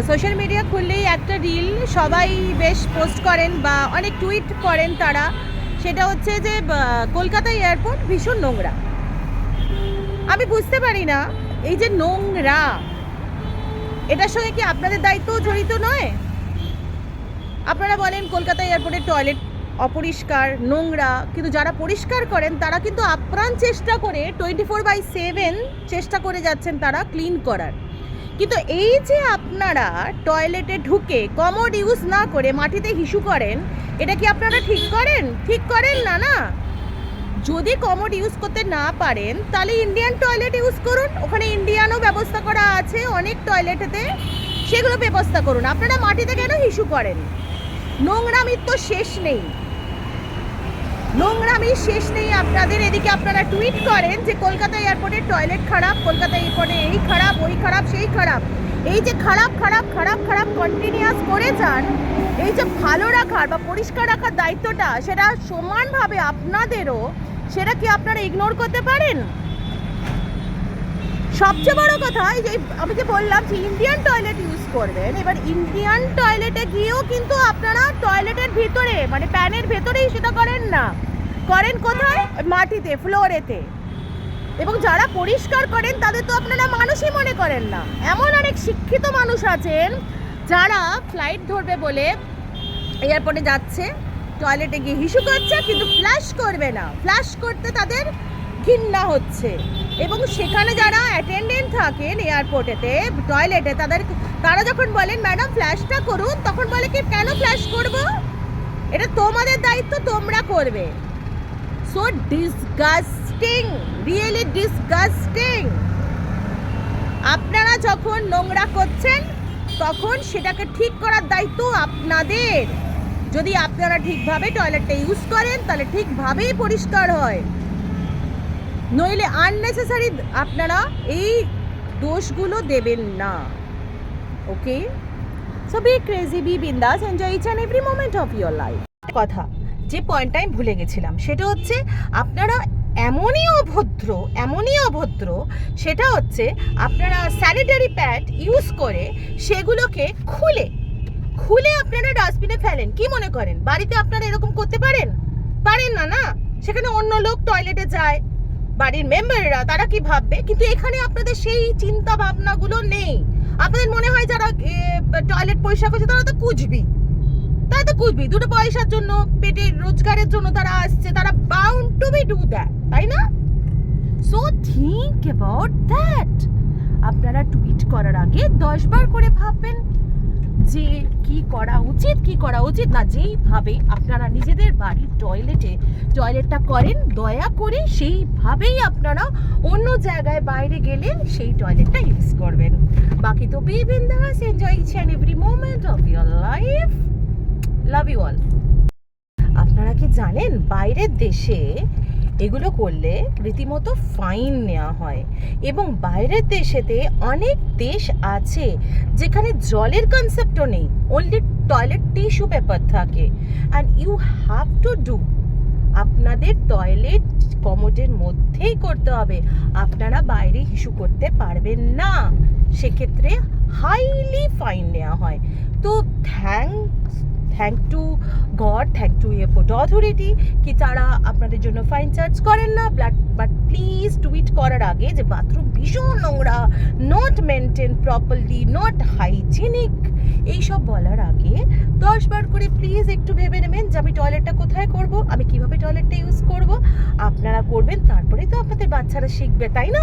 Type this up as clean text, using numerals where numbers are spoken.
Social media খুললেই একটা reel সবাই বেশ পোস্ট করেন বা অনেক টুইট করেন তারা, সেটা হচ্ছে যে কলকাতা এয়ারপোর্ট ভীষণ নোংরা। আমি বুঝতে পারি না এই যে নোংরা, এটার সঙ্গে কি আপনাদের দায়িত্ব জড়িত নয়? আপনারা বলেন কলকাতা এয়ারপোর্টের টয়লেট অপরিষ্কার, নোংরা, কিন্তু যারা পরিষ্কার করেন তারা কিন্তু আপ্রাণ চেষ্টা করে 24/7 চেষ্টা করে যাচ্ছেন তারা ক্লিন করার। কিন্তু এই যে আপনারা টয়লেটে ঢুকে কমোড ইউজ না করে মাটিতে হিসু করেন, এটা কি আপনারা ঠিক করেন? ঠিক করেন না। না, যদি কমোড ইউজ করতে না পারেন তাহলে ইন্ডিয়ান টয়লেট ইউজ করুন। ওখানে ইন্ডিয়ানও ব্যবস্থা করা আছে অনেক টয়লেটেতে, সেগুলো ব্যবস্থা করুন। আপনারা মাটিতে কেন হিসু করেন? নোংরামির তো শেষ নেই, নোংরামির শেষ নেই আপনাদের। এদিকে আপনারা টুইট করেন যে কলকাতা এয়ারপোর্টের টয়লেট খারাপ, কলকাতা এয়ারপোর্টে এই খারাপ, ওই খারাপ, সেই খারাপ। এই যে খারাপ খারাপ খারাপ খারাপ কন্টিনিউয়াস করে যান, এই যে ভালো রাখার বা পরিষ্কার রাখার দায়িত্বটা সেটা সমানভাবে আপনাদেরও, সেটা কি আপনারা ইগনোর করতে পারেন? সবচেয়ে বড় কথা, এই যে আমি যে বললাম যে ইন্ডিয়ান টয়লেট ইউজ করবেন, এবার ইন্ডিয়ান টয়লেটে গিয়েও কিন্তু আপনারা টয়লেটের ভিতরে মানে প্যানের ভেতরেই সেটা করেন না, করেন কোথায়? মাটিতে, ফ্লোরেতে। এবং যারা পরিষ্কার করেন তাদের তো আপনারা মানুষই মনে করেন না। এমন অনেক শিক্ষিত মানুষ আছেন যারা ফ্লাইট ধরবে বলে এয়ারপোর্টে যাচ্ছে, টয়লেটে গিয়ে হিসু করছে, কিন্তু ফ্ল্যাশ করবে না, ফ্ল্যাশ করতে তাদের ঘৃণা হচ্ছে। এবং সেখানে যারা অ্যাটেন্ডেন্ট থাকেন এয়ারপোর্টেতে টয়লেটে, তারা যখন বলেন ম্যাডাম ফ্ল্যাশটা করুন, তখন বলে কি কেন ফ্ল্যাশ করব? এটা তোমাদের দায়িত্ব, তোমরা করবে। So disgusting, really disgusting. আপনারা যখন নোংরা করছেন তখন সেটাকে ঠিক করার দায়িত্ব আপনাদের। যদি আপনারা ঠিকভাবে টয়লেটটা ইউজ করেন তাহলে ঠিকভাবেই পরিষ্কার হয়, নইলে আননেসেসারি আপনারা এই দোষগুলো দেবেন না। Okay, so be crazy, be বিন্দাস, enjoy each and every moment of your life. কথা যে পয়েন্টটা আমি ভুলে গেছিলাম সেটা হচ্ছে আপনারা এমনই অভদ্র, সেটা হচ্ছে আপনারা স্যানিটারি প্যাড ইউজ করে সেগুলোকে খুলে আপনারা ডাস্টবিনে ফেলেন। কি মনে করেন বাড়িতে আপনারা এরকম করতে পারেন? পারেন না। না, সেখানে অন্য লোক টয়লেটে যায়, বাড়ির মেম্বাররা, তারা কি ভাববে? কিন্তু এখানে আপনাদের সেই চিন্তা ভাবনাগুলো নেই। আপনাদের মনে হয় যারা টয়লেট পরিষ্কার করছে তারা তো কুচবি, দুটো পয়সার জন্য, পেটের রোজগারের জন্য তারা আসছে, তারা bound to be do that, তাই না? So think about that. আপনারা টুইট করার আগে 10 বার করে ভাববেন যে কি করা উচিত না। যেইভাবে আপনারা নিজেদের বাড়ির টয়লেটটা করেন, দয়া করে সেইভাবেই আপনারা অন্য জায়গায় বাইরে গেলে সেই টয়লেটটা ইউজ করবেন। বাকি তো বি বিন্দাস, enjoy each and every moment of your life. Love you all. আপনারা কি জানেন বাইরের দেশে এগুলো করলে রীতিমতো ফাইন নেওয়া হয়? এবং বাইরের দেশেতে অনেক দেশ আছে যেখানে জলের কনসেপ্টও নেই, অনলি টয়লেট টিস্যু পেপার থাকে। And you have to do, আপনাদের টয়লেট কমোডের মধ্যেই করতে হবে। আপনারা বাইরে হিসু করতে পারবেন না, সেক্ষেত্রে হাইলি ফাইন নেওয়া হয়। তো thank two god, thank two airport authority কি তারা আপনাদের জন্য ফাইন চার্জ করেন না। বাট প্লিজ টুইট করার আগে যে বাথরুম ভীষণ নোংরা, not maintain properly, not hygienic, এইসব বলার আগে 10 বার করে প্লিজ একটু ভেবে নেবেন যে আমি টয়লেটটা কোথায় করব, আমি কিভাবে টয়লেটটা ইউজ করব। আপনারা করবেন, তারপরেই তো আপনাদের বাচ্চারা শিখবে, তাই না?